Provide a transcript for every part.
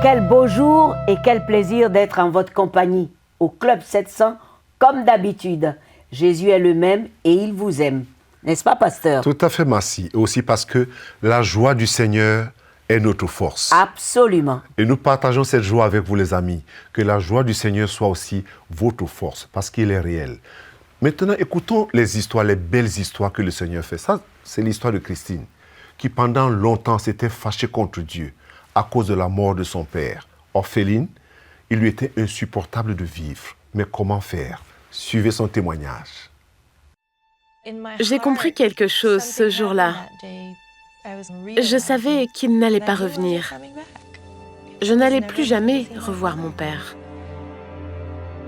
Quel beau jour et quel plaisir d'être en votre compagnie au Club 700 comme d'habitude. Jésus est le même et il vous aime. N'est-ce pas, pasteur? Tout à fait, Massi. Et aussi parce que la joie du Seigneur est notre force. Absolument. Et nous partageons cette joie avec vous, les amis. Que la joie du Seigneur soit aussi votre force, parce qu'il est réel. Maintenant, écoutons les histoires, les belles histoires que le Seigneur fait. Ça, c'est l'histoire de Christine, qui pendant longtemps s'était fâchée contre Dieu à cause de la mort de son père. Orpheline, il lui était insupportable de vivre. Mais comment faire? Suivez son témoignage. J'ai compris quelque chose ce jour-là. Je savais qu'il n'allait pas revenir. Je n'allais plus jamais revoir mon père.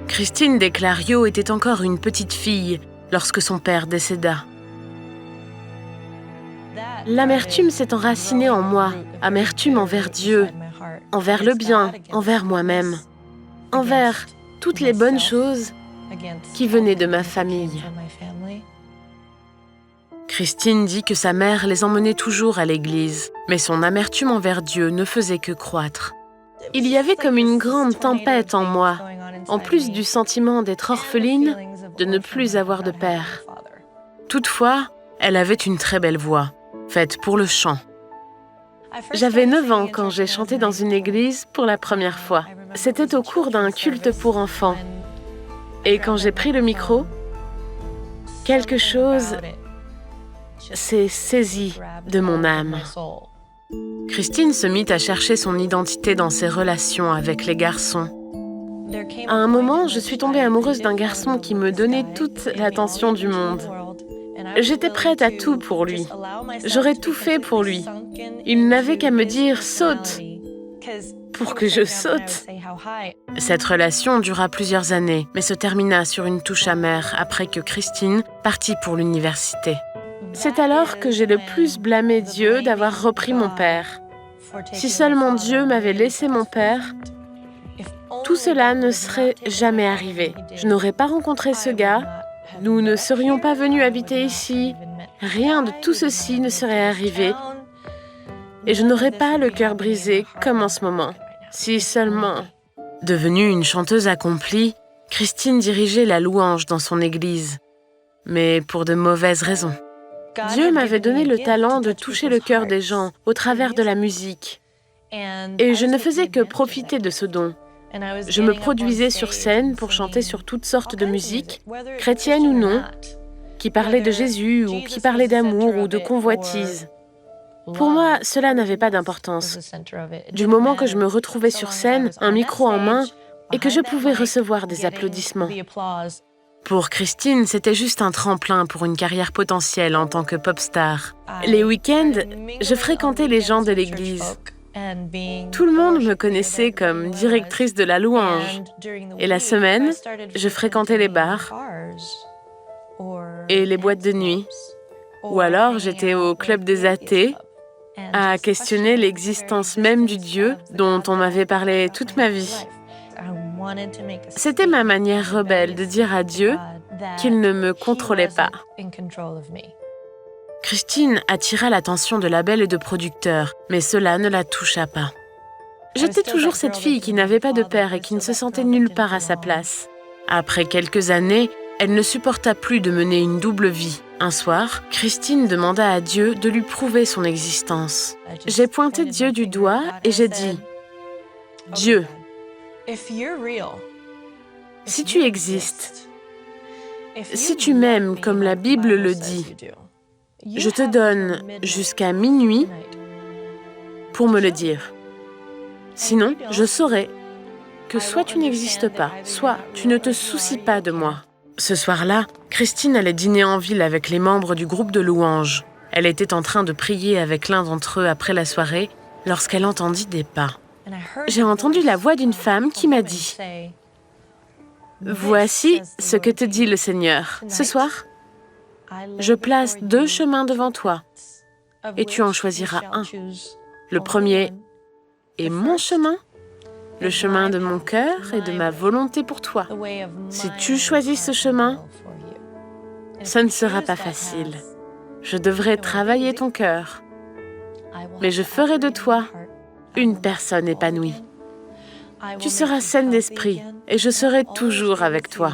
Christine Desclarios était encore une petite fille lorsque son père décéda. L'amertume s'est enracinée en moi, amertume envers Dieu, envers le bien, envers moi-même, envers toutes les bonnes choses qui venaient de ma famille. Christine dit que sa mère les emmenait toujours à l'église, mais son amertume envers Dieu ne faisait que croître. Il y avait comme une grande tempête en moi, en plus du sentiment d'être orpheline, de ne plus avoir de père. Toutefois, elle avait une très belle voix, faite pour le chant. J'avais 9 ans quand j'ai chanté dans une église pour la première fois. C'était au cours d'un culte pour enfants. Et quand j'ai pris le micro, quelque chose s'est saisi de mon âme. Christine se mit à chercher son identité dans ses relations avec les garçons. À un moment, je suis tombée amoureuse d'un garçon qui me donnait toute l'attention du monde. J'étais prête à tout pour lui. J'aurais tout fait pour lui. Il n'avait qu'à me dire « saute » pour que je saute. Cette relation dura plusieurs années, mais se termina sur une touche amère après que Christine partit pour l'université. C'est alors que j'ai le plus blâmé Dieu d'avoir repris mon père. Si seulement Dieu m'avait laissé mon père, tout cela ne serait jamais arrivé. Je n'aurais pas rencontré ce gars, nous ne serions pas venus habiter ici, rien de tout ceci ne serait arrivé et je n'aurais pas le cœur brisé comme en ce moment. Si seulement... Devenue une chanteuse accomplie, Christine dirigeait la louange dans son église, mais pour de mauvaises raisons. Dieu m'avait donné le talent de toucher le cœur des gens au travers de la musique. Et je ne faisais que profiter de ce don. Je me produisais sur scène pour chanter sur toutes sortes de musiques, chrétiennes ou non, qui parlaient de Jésus ou qui parlaient d'amour ou de convoitise. Pour moi, cela n'avait pas d'importance. Du moment que je me retrouvais sur scène, un micro en main, et que je pouvais recevoir des applaudissements. Pour Christine, c'était juste un tremplin pour une carrière potentielle en tant que pop star. Les week-ends, je fréquentais les gens de l'église. Tout le monde me connaissait comme directrice de la louange. Et la semaine, je fréquentais les bars et les boîtes de nuit. Ou alors, j'étais au club des athées à questionner l'existence même du Dieu dont on m'avait parlé toute ma vie. C'était ma manière rebelle de dire à Dieu qu'il ne me contrôlait pas. Christine attira l'attention de labels et de producteurs, mais cela ne la toucha pas. J'étais toujours cette fille qui n'avait pas de père et qui ne se sentait nulle part à sa place. Après quelques années, elle ne supporta plus de mener une double vie. Un soir, Christine demanda à Dieu de lui prouver son existence. J'ai pointé Dieu du doigt et j'ai dit « Dieu, si tu existes, si tu m'aimes comme la Bible le dit, je te donne jusqu'à minuit pour me le dire. Sinon, je saurai que soit tu n'existes pas, soit tu ne te soucies pas de moi. » Ce soir-là, Christine allait dîner en ville avec les membres du groupe de louanges. Elle était en train de prier avec l'un d'entre eux après la soirée lorsqu'elle entendit des pas. J'ai entendu la voix d'une femme qui m'a dit « Voici ce que te dit le Seigneur. Ce soir, je place 2 chemins devant toi et tu en choisiras un. Le premier est mon chemin, le chemin de mon cœur et de ma volonté pour toi. Si tu choisis ce chemin, ce ne sera pas facile. Je devrai travailler ton cœur, mais je ferai de toi une personne épanouie. Tu seras saine d'esprit et je serai toujours avec toi.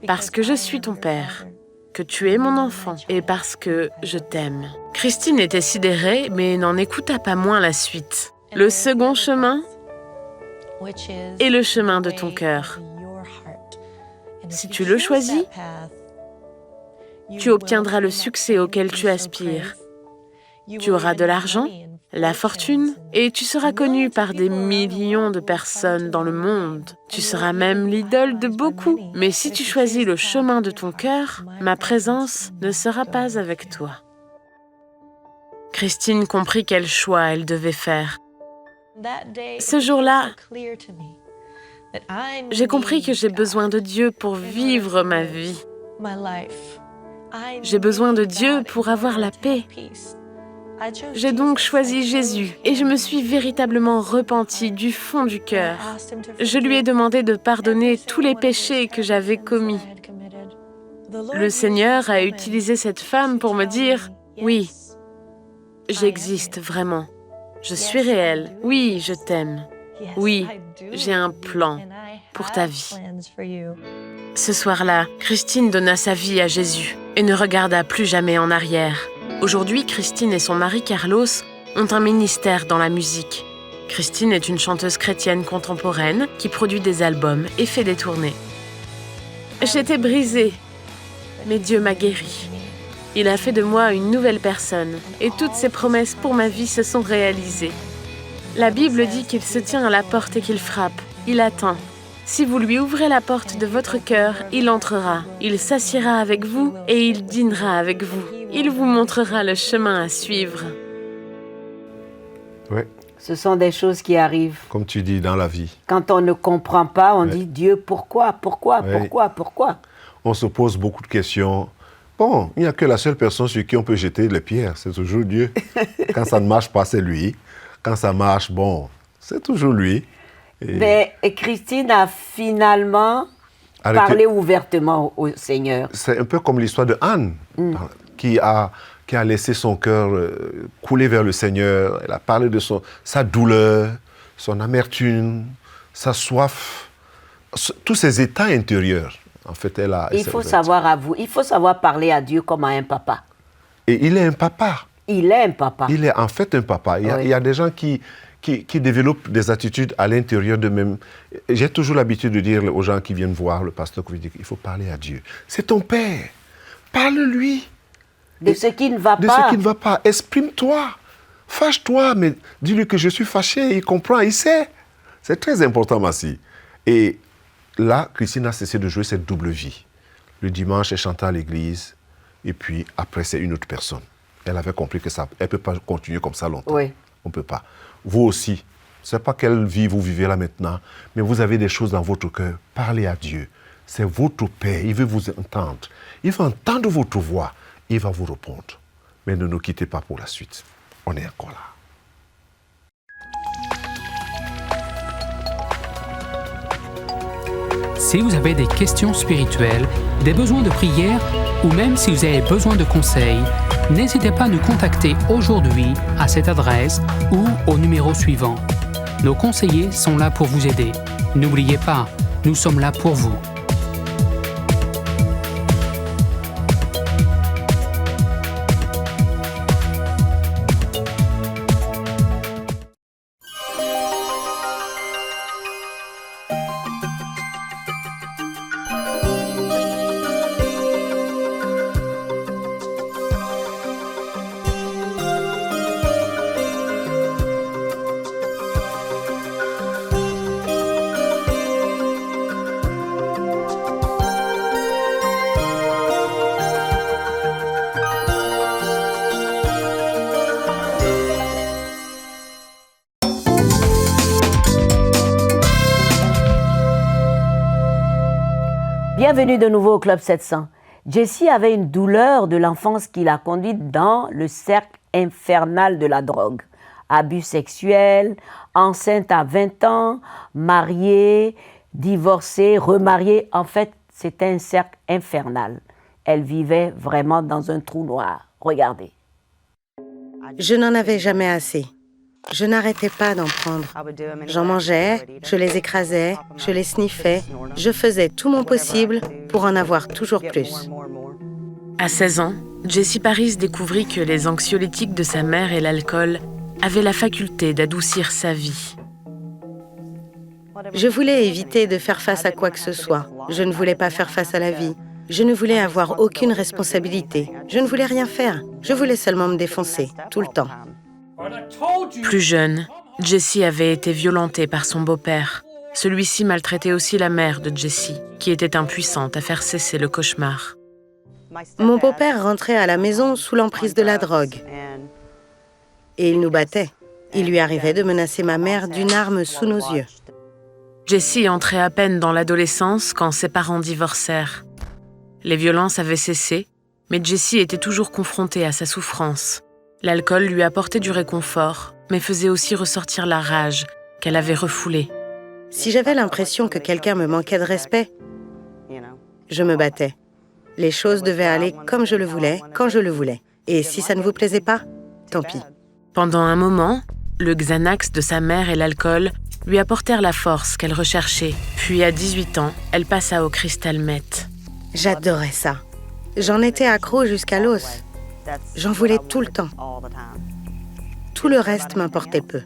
Parce que je suis ton père, que tu es mon enfant et parce que je t'aime. Christine était sidérée, mais n'en écouta pas moins la suite. Le second chemin est le chemin de ton cœur. Si tu le choisis, tu obtiendras le succès auquel tu aspires. Tu auras de l'argent, la fortune, et tu seras connu par des millions de personnes dans le monde. Tu seras même l'idole de beaucoup. Mais si tu choisis le chemin de ton cœur, ma présence ne sera pas avec toi. Christine comprit quel choix elle devait faire. Ce jour-là, j'ai compris que j'ai besoin de Dieu pour vivre ma vie. J'ai besoin de Dieu pour avoir la paix. J'ai donc choisi Jésus et je me suis véritablement repentie du fond du cœur. Je lui ai demandé de pardonner tous les péchés que j'avais commis. Le Seigneur a utilisé cette femme pour me dire « Oui, j'existe vraiment. Je suis réelle. Oui, je t'aime. Oui, j'ai un plan pour ta vie. » Ce soir-là, Christine donna sa vie à Jésus et ne regarda plus jamais en arrière. Aujourd'hui, Christine et son mari Carlos ont un ministère dans la musique. Christine est une chanteuse chrétienne contemporaine qui produit des albums et fait des tournées. J'étais brisée, mais Dieu m'a guérie. Il a fait de moi une nouvelle personne et toutes ses promesses pour ma vie se sont réalisées. La Bible dit qu'il se tient à la porte et qu'il frappe. Il attend. Si vous lui ouvrez la porte de votre cœur, il entrera. Il s'assiera avec vous et il dînera avec vous. Il vous montrera le chemin à suivre. Oui, Ce sont des choses qui arrivent. comme tu dis, dans la vie. Quand on ne comprend pas, on Ouais. dit Dieu, pourquoi, Ouais. pourquoi? On se pose beaucoup de questions. Bon, il n'y a que la seule personne sur qui on peut jeter les pierres, c'est toujours Dieu. Quand ça ne marche pas, c'est lui. Quand ça marche, bon, c'est toujours lui. Et Christine a finalement Arrêtez. parlé ouvertement au Seigneur. C'est un peu comme l'histoire de Anne, qui a laissé son cœur couler vers le Seigneur. Elle a parlé de sa douleur, son amertume, sa soif, tous ses états intérieurs. En fait, Il faut savoir parler à Dieu comme à un papa. Et il est un papa. Il est un papa. Il est en fait un papa. Il y a des gens qui développent des attitudes à l'intérieur d'eux-mêmes. J'ai toujours l'habitude de dire aux gens qui viennent voir le pasteur qu'il faut parler à Dieu. C'est ton Père. Parle-lui. De ce qui ne va De pas. ce qui ne va pas. Exprime-toi. Fâche-toi, mais dis-lui que je suis fâché. Il comprend, il sait. C'est très important, Massi. Et là, Christine a cessé de jouer cette double vie. Le dimanche, elle chantait à l'église. Et puis, après, c'est une autre personne. Elle avait compris que ça, elle ne peut pas continuer comme ça longtemps. Oui. On ne peut pas. Vous aussi, je ne sais pas quelle vie vous vivez là maintenant, mais vous avez des choses dans votre cœur. Parlez à Dieu. C'est votre Père. Il veut vous entendre. Il va entendre votre voix. Il va vous répondre. Mais ne nous quittez pas pour la suite. On est encore là. Si vous avez des questions spirituelles, des besoins de prière ou même si vous avez besoin de conseils, n'hésitez pas à nous contacter aujourd'hui à cette adresse ou au numéro suivant. Nos conseillers sont là pour vous aider. N'oubliez pas, nous sommes là pour vous. Bienvenue de nouveau au Club 700. Jessie avait une douleur de l'enfance qui l'a conduite dans le cercle infernal de la drogue. Abus sexuels, enceinte à 20 ans, mariée, divorcée, remariée. En fait, c'était un cercle infernal. Elle vivait vraiment dans un trou noir. Regardez. Je n'en avais jamais assez. Je n'arrêtais pas d'en prendre. J'en mangeais, je les écrasais, je les sniffais. Je faisais tout mon possible pour en avoir toujours plus. À 16 ans, Jessie Paris découvrit que les anxiolytiques de sa mère et l'alcool avaient la faculté d'adoucir sa vie. Je voulais éviter de faire face à quoi que ce soit. Je ne voulais pas faire face à la vie. Je ne voulais avoir aucune responsabilité. Je ne voulais rien faire. Je voulais seulement me défoncer, tout le temps. Plus jeune, Jessie avait été violentée par son beau-père. Celui-ci maltraitait aussi la mère de Jessie, qui était impuissante à faire cesser le cauchemar. Mon beau-père rentrait à la maison sous l'emprise de la drogue. Et il nous battait. Il lui arrivait de menacer ma mère d'une arme sous nos yeux. Jessie entrait à peine dans l'adolescence quand ses parents divorcèrent. Les violences avaient cessé, mais Jessie était toujours confrontée à sa souffrance. L'alcool lui apportait du réconfort, mais faisait aussi ressortir la rage qu'elle avait refoulée. Si j'avais l'impression que quelqu'un me manquait de respect, je me battais. Les choses devaient aller comme je le voulais, quand je le voulais. Et si ça ne vous plaisait pas, tant pis. Pendant un moment, le Xanax de sa mère et l'alcool lui apportèrent la force qu'elle recherchait. Puis à 18 ans, elle passa au crystal meth. J'adorais ça. J'en étais accro jusqu'à l'os. J'en voulais tout le temps. Tout le reste m'importait peu.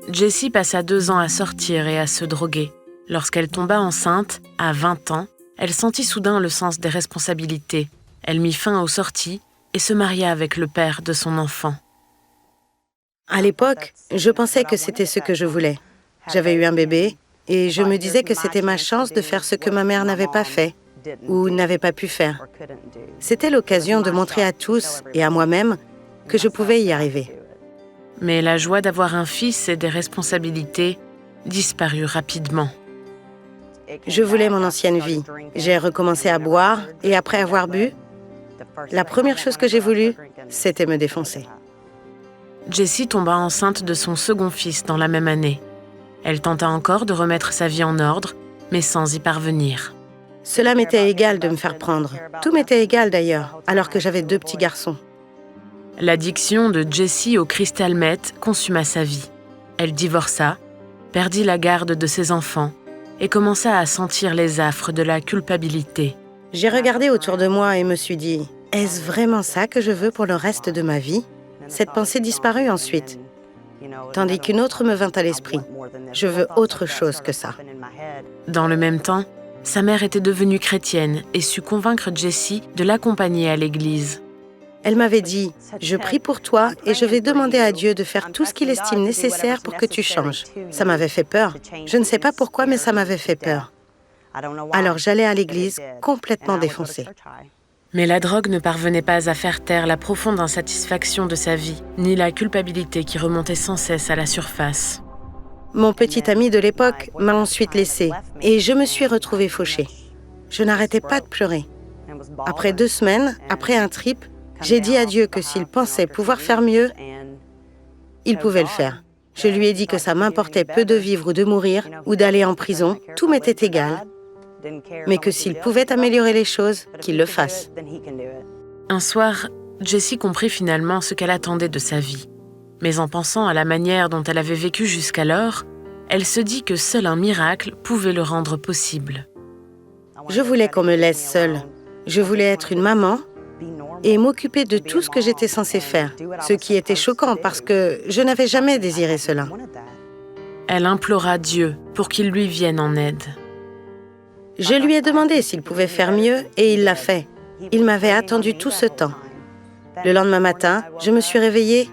Jessie passa 2 ans à sortir et à se droguer. Lorsqu'elle tomba enceinte, à 20 ans, elle sentit soudain le sens des responsabilités. Elle mit fin aux sorties et se maria avec le père de son enfant. À l'époque, je pensais que c'était ce que je voulais. J'avais eu un bébé et je me disais que c'était ma chance de faire ce que ma mère n'avait pas fait ou n'avait pas pu faire. C'était l'occasion de montrer à tous et à moi-même que je pouvais y arriver. Mais la joie d'avoir un fils et des responsabilités disparut rapidement. Je voulais mon ancienne vie. J'ai recommencé à boire et après avoir bu, la première chose que j'ai voulu, c'était me défoncer. Jessie tomba enceinte de son second fils dans la même année. Elle tenta encore de remettre sa vie en ordre, mais sans y parvenir. Cela m'était égal de me faire prendre. Tout m'était égal d'ailleurs, alors que j'avais 2 petits garçons. L'addiction de Jessie au crystal meth consuma sa vie. Elle divorça, perdit la garde de ses enfants et commença à sentir les affres de la culpabilité. J'ai regardé autour de moi et me suis dit, est-ce vraiment ça que je veux pour le reste de ma vie? Cette pensée disparut ensuite, tandis qu'une autre me vint à l'esprit. Je veux autre chose que ça. Dans le même temps, sa mère était devenue chrétienne et sut convaincre Jessie de l'accompagner à l'église. Elle m'avait dit, je prie pour toi et je vais demander à Dieu de faire tout ce qu'il estime nécessaire pour que tu changes. Ça m'avait fait peur. Je ne sais pas pourquoi, mais ça m'avait fait peur. Alors j'allais à l'église complètement défoncée. Mais la drogue ne parvenait pas à faire taire la profonde insatisfaction de sa vie, ni la culpabilité qui remontait sans cesse à la surface. Mon petit ami de l'époque m'a ensuite laissée et je me suis retrouvée fauchée. Je n'arrêtais pas de pleurer. Après 2 semaines, après un trip, j'ai dit à Dieu que s'il pensait pouvoir faire mieux, il pouvait le faire. Je lui ai dit que ça m'importait peu de vivre ou de mourir, ou d'aller en prison, tout m'était égal, mais que s'il pouvait améliorer les choses, qu'il le fasse. Un soir, Jessie comprit finalement ce qu'elle attendait de sa vie. Mais en pensant à la manière dont elle avait vécu jusqu'alors, elle se dit que seul un miracle pouvait le rendre possible. Je voulais qu'on me laisse seule. Je voulais être une maman et m'occuper de tout ce que j'étais censée faire, ce qui était choquant parce que je n'avais jamais désiré cela. Elle implora Dieu pour qu'il lui vienne en aide. Je lui ai demandé s'il pouvait faire mieux et il l'a fait. Il m'avait attendu tout ce temps. Le lendemain matin, je me suis réveillée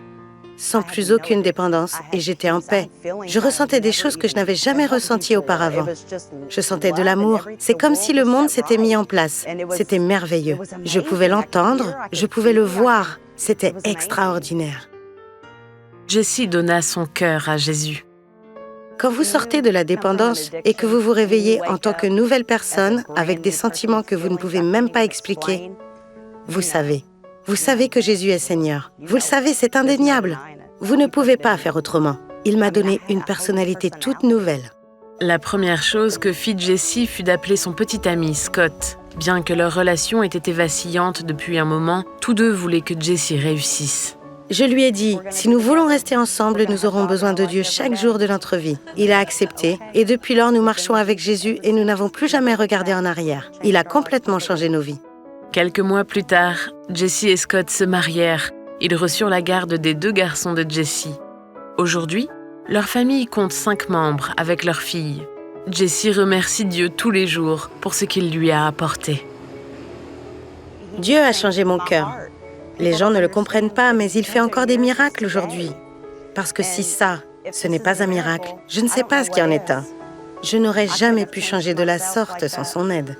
sans plus aucune dépendance et j'étais en paix. Je ressentais des choses que je n'avais jamais ressenties auparavant. Je sentais de l'amour. C'est comme si le monde s'était mis en place. C'était merveilleux. Je pouvais l'entendre, je pouvais le voir. C'était extraordinaire. Jessie donna son cœur à Jésus. Quand vous sortez de la dépendance et que vous vous réveillez en tant que nouvelle personne avec des sentiments que vous ne pouvez même pas expliquer, vous savez. Vous savez que Jésus est Seigneur. Vous le savez, c'est indéniable. Vous ne pouvez pas faire autrement. Il m'a donné une personnalité toute nouvelle. La première chose que fit Jessie fut d'appeler son petit ami Scott. Bien que leur relation ait été vacillante depuis un moment, tous deux voulaient que Jessie réussisse. Je lui ai dit, si nous voulons rester ensemble, nous aurons besoin de Dieu chaque jour de notre vie. Il a accepté et depuis lors, nous marchons avec Jésus et nous n'avons plus jamais regardé en arrière. Il a complètement changé nos vies. Quelques mois plus tard, Jessie et Scott se marièrent. Ils reçurent la garde des 2 garçons de Jessie. Aujourd'hui, leur famille compte 5 membres avec leur fille. Jessie remercie Dieu tous les jours pour ce qu'il lui a apporté. Dieu a changé mon cœur. Les gens ne le comprennent pas, mais il fait encore des miracles aujourd'hui. Parce que si ça, ce n'est pas un miracle, je ne sais pas ce qui en est un. Je n'aurais jamais pu changer de la sorte sans son aide.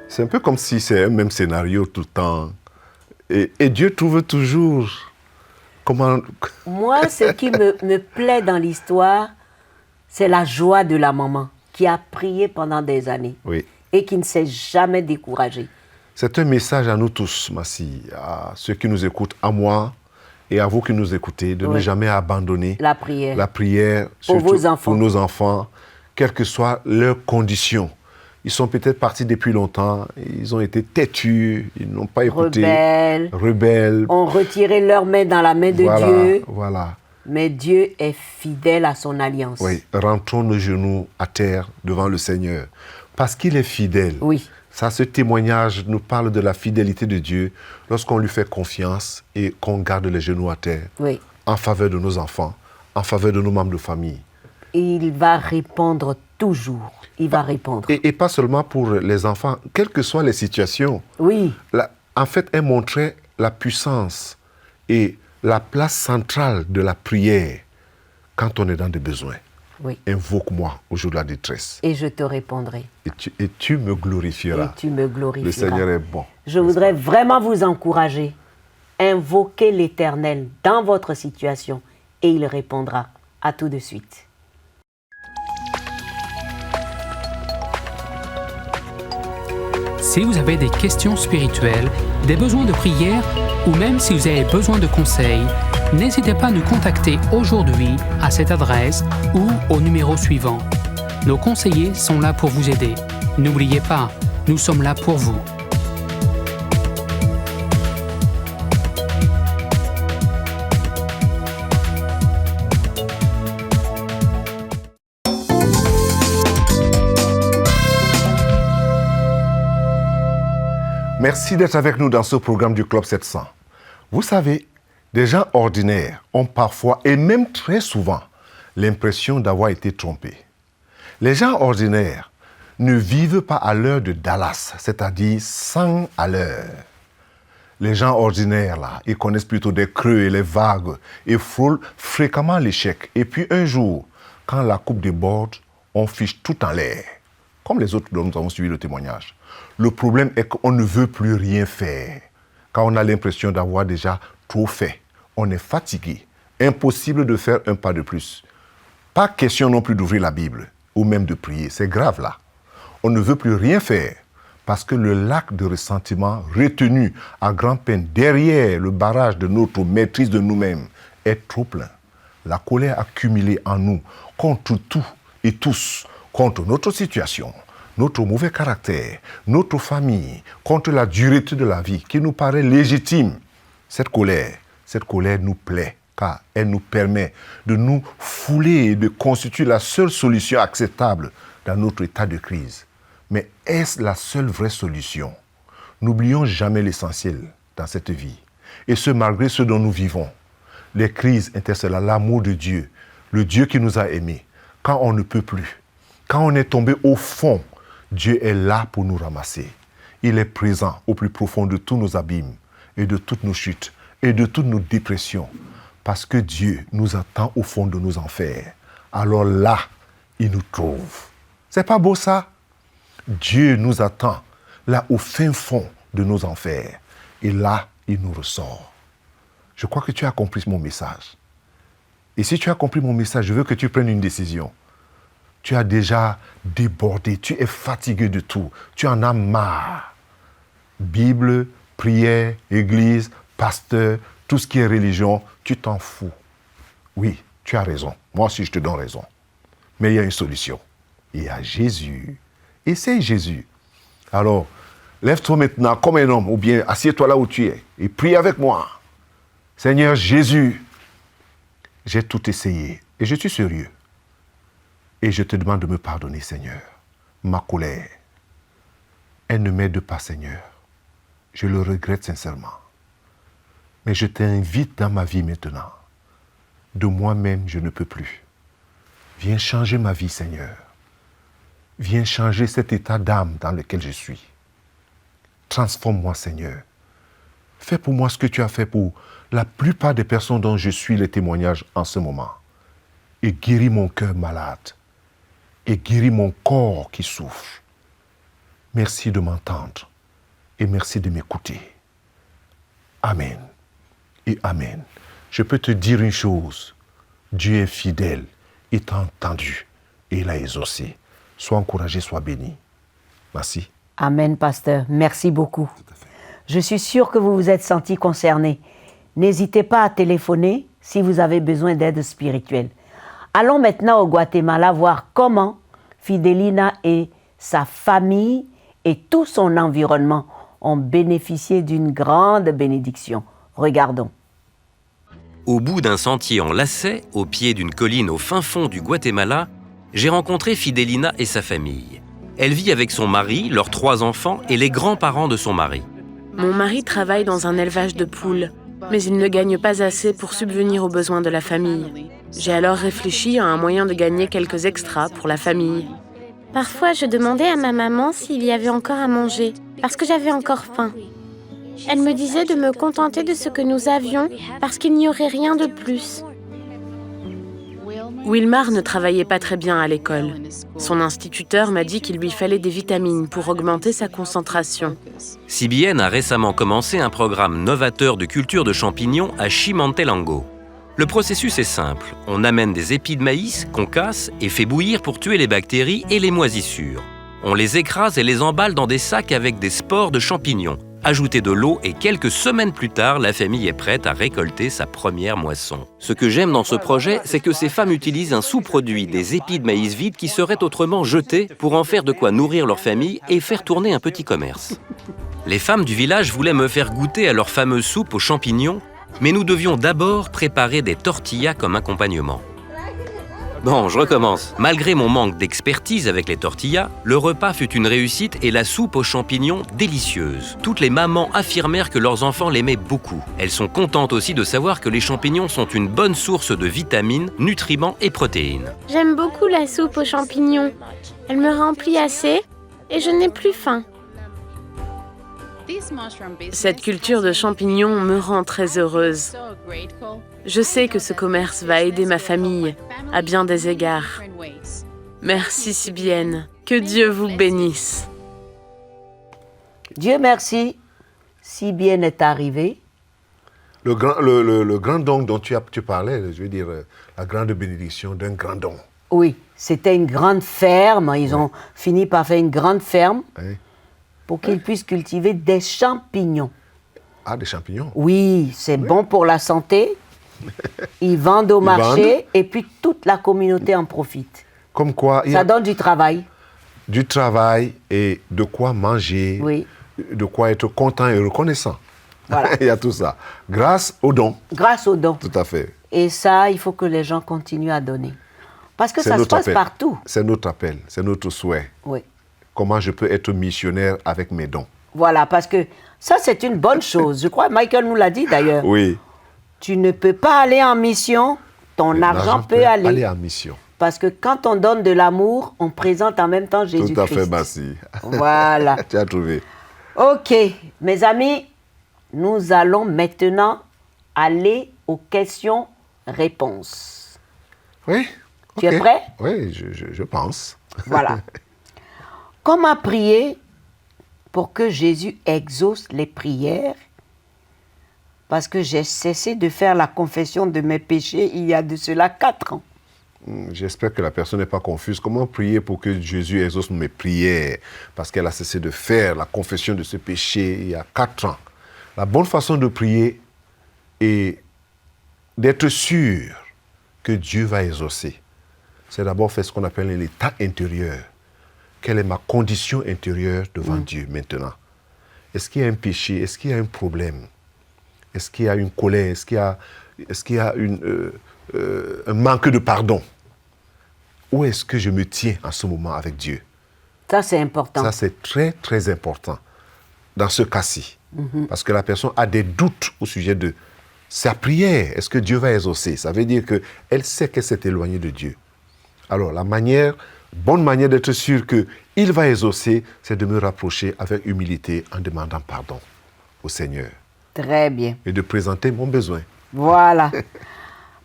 C'est un peu comme si c'est un même scénario tout le temps. Et Dieu trouve toujours comment... Moi, ce qui me plaît dans l'histoire, c'est la joie de la maman qui a prié pendant des années Oui. et qui ne s'est jamais découragée. C'est un message à nous tous, Massi, à ceux qui nous écoutent, à moi et à vous qui nous écoutez, de ne jamais abandonner La prière. la prière Pour surtout vos enfants. pour nos enfants, quelles que soient leurs conditions. Ils sont peut-être partis depuis longtemps, ils ont été têtus, ils n'ont pas écouté. Rebelles. Ont retiré leur main dans la main de Dieu. Voilà. Mais Dieu est fidèle à son alliance. Oui, rentrons nos genoux à terre devant le Seigneur. Parce qu'il est fidèle. Oui. Ça, ce témoignage nous parle de la fidélité de Dieu lorsqu'on lui fait confiance et qu'on garde les genoux à terre Oui. en faveur de nos enfants, en faveur de nos membres de famille. Il va répondre toujours. Il va répondre. Et pas seulement pour les enfants, quelles que soient les situations. Oui. En fait, elle montrait la puissance et la place centrale de la prière quand on est dans des besoins. Oui. Invoque-moi au jour de la détresse. Et je te répondrai. Et tu me glorifieras. Et tu me glorifieras. Le Seigneur est bon. Je voudrais vraiment vous encourager. Invoquez l'Éternel dans votre situation et il répondra. À tout de suite. Si vous avez des questions spirituelles, des besoins de prière ou même si vous avez besoin de conseils, n'hésitez pas à nous contacter aujourd'hui à cette adresse ou au numéro suivant. Nos conseillers sont là pour vous aider. N'oubliez pas, nous sommes là pour vous. Merci d'être avec nous dans ce programme du Club 700. Vous savez, des gens ordinaires ont parfois, et même très souvent, l'impression d'avoir été trompés. Les gens ordinaires ne vivent pas à l'heure de Dallas, c'est-à-dire 100 à l'heure. Les gens ordinaires, là, ils connaissent plutôt des creux et les vagues et frôlent fréquemment l'échec. Et puis un jour, quand la coupe déborde, on fiche tout en l'air. Comme les autres dont nous avons suivi le témoignage. Le problème est qu'on ne veut plus rien faire. Quand on a l'impression d'avoir déjà trop fait, on est fatigué. Impossible de faire un pas de plus. Pas question non plus d'ouvrir la Bible ou même de prier. C'est grave là. On ne veut plus rien faire parce que le lac de ressentiment retenu à grand-peine derrière le barrage de notre maîtrise de nous-mêmes est trop plein. La colère accumulée en nous contre tout et tous, contre notre situation, notre mauvais caractère, notre famille, contre la dureté de la vie qui nous paraît légitime. Cette colère nous plaît car elle nous permet de nous fouler et de constituer la seule solution acceptable dans notre état de crise. Mais est-ce la seule vraie solution? N'oublions jamais l'essentiel dans cette vie. Et ce, malgré ce dont nous vivons. Les crises intercellent l'amour de Dieu, le Dieu qui nous a aimés. Quand on ne peut plus, quand on est tombé au fond, Dieu est là pour nous ramasser. Il est présent au plus profond de tous nos abîmes et de toutes nos chutes et de toutes nos dépressions. Parce que Dieu nous attend au fond de nos enfers. Alors là, il nous trouve. C'est pas beau ça? Dieu nous attend là au fin fond de nos enfers. Et là, il nous ressort. Je crois que tu as compris mon message. Et si tu as compris mon message, je veux que tu prennes une décision. Tu as déjà débordé, tu es fatigué de tout, tu en as marre. Bible, prière, église, pasteur, tout ce qui est religion, tu t'en fous. Oui, tu as raison. Moi aussi, je te donne raison. Mais il y a une solution. Il y a Jésus. Essaye Jésus. Alors, lève-toi maintenant comme un homme, ou bien assieds-toi là où tu es, et prie avec moi. Seigneur Jésus, j'ai tout essayé et je suis sérieux. Et je te demande de me pardonner, Seigneur. Ma colère, elle ne m'aide pas, Seigneur. Je le regrette sincèrement. Mais je t'invite dans ma vie maintenant. De moi-même, je ne peux plus. Viens changer ma vie, Seigneur. Viens changer cet état d'âme dans lequel je suis. Transforme-moi, Seigneur. Fais pour moi ce que tu as fait pour la plupart des personnes dont je suis le témoignage en ce moment. Et guéris mon cœur malade. Et guéris mon corps qui souffre. Merci de m'entendre. Et merci de m'écouter. Amen. Et Amen. Je peux te dire une chose. Dieu est fidèle. Il t'a entendu. Et il a exaucé. Sois encouragé, sois béni. Merci. Amen, pasteur. Merci beaucoup. Je suis sûre que vous vous êtes senti concerné. N'hésitez pas à téléphoner si vous avez besoin d'aide spirituelle. Allons maintenant au Guatemala voir comment Fidelina et sa famille et tout son environnement ont bénéficié d'une grande bénédiction. Regardons. Au bout d'un sentier en lacet, au pied d'une colline au fin fond du Guatemala, j'ai rencontré Fidelina et sa famille. Elle vit avec son mari, leurs 3 enfants et les grands-parents de son mari. Mon mari travaille dans un élevage de poules, mais il ne gagne pas assez pour subvenir aux besoins de la famille. J'ai alors réfléchi à un moyen de gagner quelques extras pour la famille. Parfois, je demandais à ma maman s'il y avait encore à manger, parce que j'avais encore faim. Elle me disait de me contenter de ce que nous avions, parce qu'il n'y aurait rien de plus. Wilmar ne travaillait pas très bien à l'école. Son instituteur m'a dit qu'il lui fallait des vitamines pour augmenter sa concentration. CBN a récemment commencé un programme novateur de culture de champignons à Chimantenango. Le processus est simple. On amène des épis de maïs qu'on casse et fait bouillir pour tuer les bactéries et les moisissures. On les écrase et les emballe dans des sacs avec des spores de champignons. Ajoutez de l'eau et quelques semaines plus tard, la famille est prête à récolter sa première moisson. Ce que j'aime dans ce projet, c'est que ces femmes utilisent un sous-produit des épis de maïs vides qui seraient autrement jetés pour en faire de quoi nourrir leur famille et faire tourner un petit commerce. Les femmes du village voulaient me faire goûter à leur fameuse soupe aux champignons, mais nous devions d'abord préparer des tortillas comme accompagnement. Bon, je recommence. Malgré mon manque d'expertise avec les tortillas, le repas fut une réussite et la soupe aux champignons délicieuse. Toutes les mamans affirmèrent que leurs enfants l'aimaient beaucoup. Elles sont contentes aussi de savoir que les champignons sont une bonne source de vitamines, nutriments et protéines. J'aime beaucoup la soupe aux champignons. Elle me remplit assez et je n'ai plus faim. Cette culture de champignons me rend très heureuse. Je sais que ce commerce va aider ma famille à bien des égards. Merci CBN. Que Dieu vous bénisse. Dieu merci, CBN est arrivé. Le grand don dont tu parlais, je veux dire, la grande bénédiction d'un grand don. Oui, c'était une grande ferme. Ils ont fini par faire une grande ferme pour qu'ils puissent cultiver des champignons. Ah, des champignons? Oui, c'est bon pour la santé. Ils vendent au marché et puis toute la communauté en profite. Comme quoi, ça donne du travail. Du travail et de quoi manger, de quoi être content et reconnaissant. Voilà. Il y a tout ça. Grâce aux dons. Grâce aux dons. Tout à fait. Et ça, il faut que les gens continuent à donner. Parce que ça se passe partout. C'est notre appel, c'est notre souhait. Oui. Comment je peux être missionnaire avec mes dons. Voilà, parce que ça, c'est une bonne chose. Je crois, Michael nous l'a dit d'ailleurs. Oui. Tu ne peux pas aller en mission, ton argent peut aller en mission. Parce que quand on donne de l'amour, on présente en même temps Jésus-Christ. Tout à fait, merci. Voilà. Tu as trouvé. Ok, mes amis, nous allons maintenant aller aux questions-réponses. Oui. Tu es prêt? Oui, je pense. Voilà. Comment prier pour que Jésus exauce les prières? Parce que j'ai cessé de faire la confession de mes péchés il y a de cela 4 ans. J'espère que la personne n'est pas confuse. Comment prier pour que Jésus exauce mes prières? Parce qu'elle a cessé de faire la confession de ce péché il y a 4 ans. La bonne façon de prier est d'être sûr que Dieu va exaucer. C'est d'abord faire ce qu'on appelle l'état intérieur. Quelle est ma condition intérieure devant Dieu maintenant? Est-ce qu'il y a un péché? Est-ce qu'il y a un problème? Est-ce qu'il y a une colère? Est-ce qu'il y a un manque de pardon? Où est-ce que je me tiens en ce moment avec Dieu? Ça, c'est important. Ça, c'est très, très important dans ce cas-ci. Parce que la personne a des doutes au sujet de sa prière. Est-ce que Dieu va exaucer? Ça veut dire qu'elle sait qu'elle s'est éloignée de Dieu. Alors, bonne manière d'être sûr qu'il va exaucer, c'est de me rapprocher avec humilité en demandant pardon au Seigneur. Très bien. Et de présenter mon besoin. Voilà.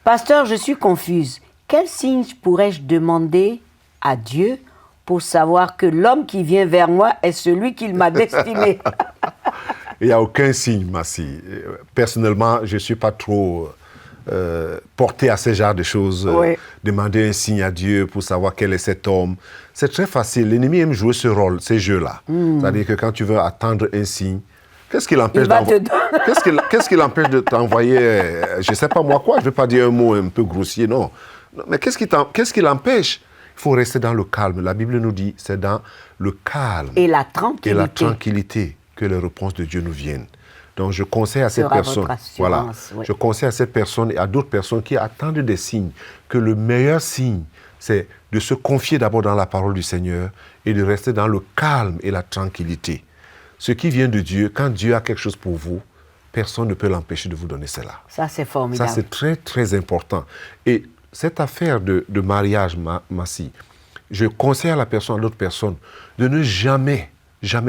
Pasteur, je suis confuse. Quel signe pourrais-je demander à Dieu pour savoir que l'homme qui vient vers moi est celui qu'il m'a destiné? Il n'y a aucun signe, Massi. Personnellement, je ne suis pas trop porté à ce genre de choses. Oui. Demander un signe à Dieu pour savoir quel est cet homme. C'est très facile. L'ennemi aime jouer ce rôle, ces jeux-là. C'est-à-dire que quand tu veux attendre un signe, qu'est-ce qui l'empêche de t'envoyer, je ne sais pas moi quoi, je ne vais pas dire un mot un peu grossier, non. Mais qu'est-ce qui l'empêche? Il faut rester dans le calme. La Bible nous dit, c'est dans le calme Et la tranquillité. Que les réponses de Dieu nous viennent. Donc je conseille à cette personne, oui. Je conseille à cette personne et à d'autres personnes qui attendent des signes, que le meilleur signe, c'est de se confier d'abord dans la parole du Seigneur et de rester dans le calme et la tranquillité. Ce qui vient de Dieu, quand Dieu a quelque chose pour vous, personne ne peut l'empêcher de vous donner cela. Ça, c'est formidable. Ça, c'est très, très important. Et cette affaire de mariage, Massi, je conseille à l'autre personne, de ne jamais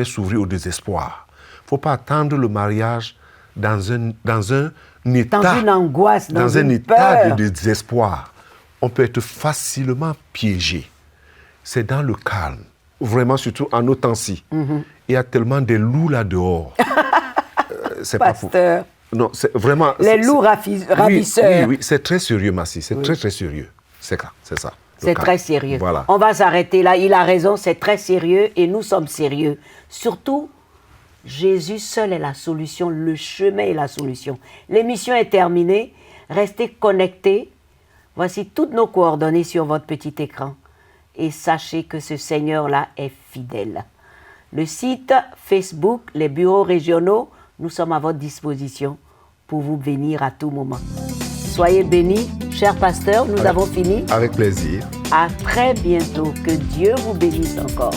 s'ouvrir au désespoir. Il ne faut pas attendre le mariage dans un état... Dans une angoisse, dans un une état peur. de désespoir. On peut être facilement piégé. C'est dans le calme. Vraiment, surtout en nos temps-ci. Il y a tellement de loups là-dehors. C'est Pasteur. Non, c'est vraiment... Les loups ravisseurs. Oui, c'est très sérieux, Massi. C'est très, très sérieux. C'est ça. C'est très sérieux. Voilà. On va s'arrêter là. Il a raison, c'est très sérieux et nous sommes sérieux. Surtout, Jésus seul est la solution, le chemin est la solution. L'émission est terminée. Restez connectés. Voici toutes nos coordonnées sur votre petit écran. Et sachez que ce Seigneur-là est fidèle. Le site, Facebook, les bureaux régionaux, nous sommes à votre disposition pour vous bénir à tout moment. Soyez bénis, cher pasteur, nous avons fini. Avec plaisir. À très bientôt. Que Dieu vous bénisse encore.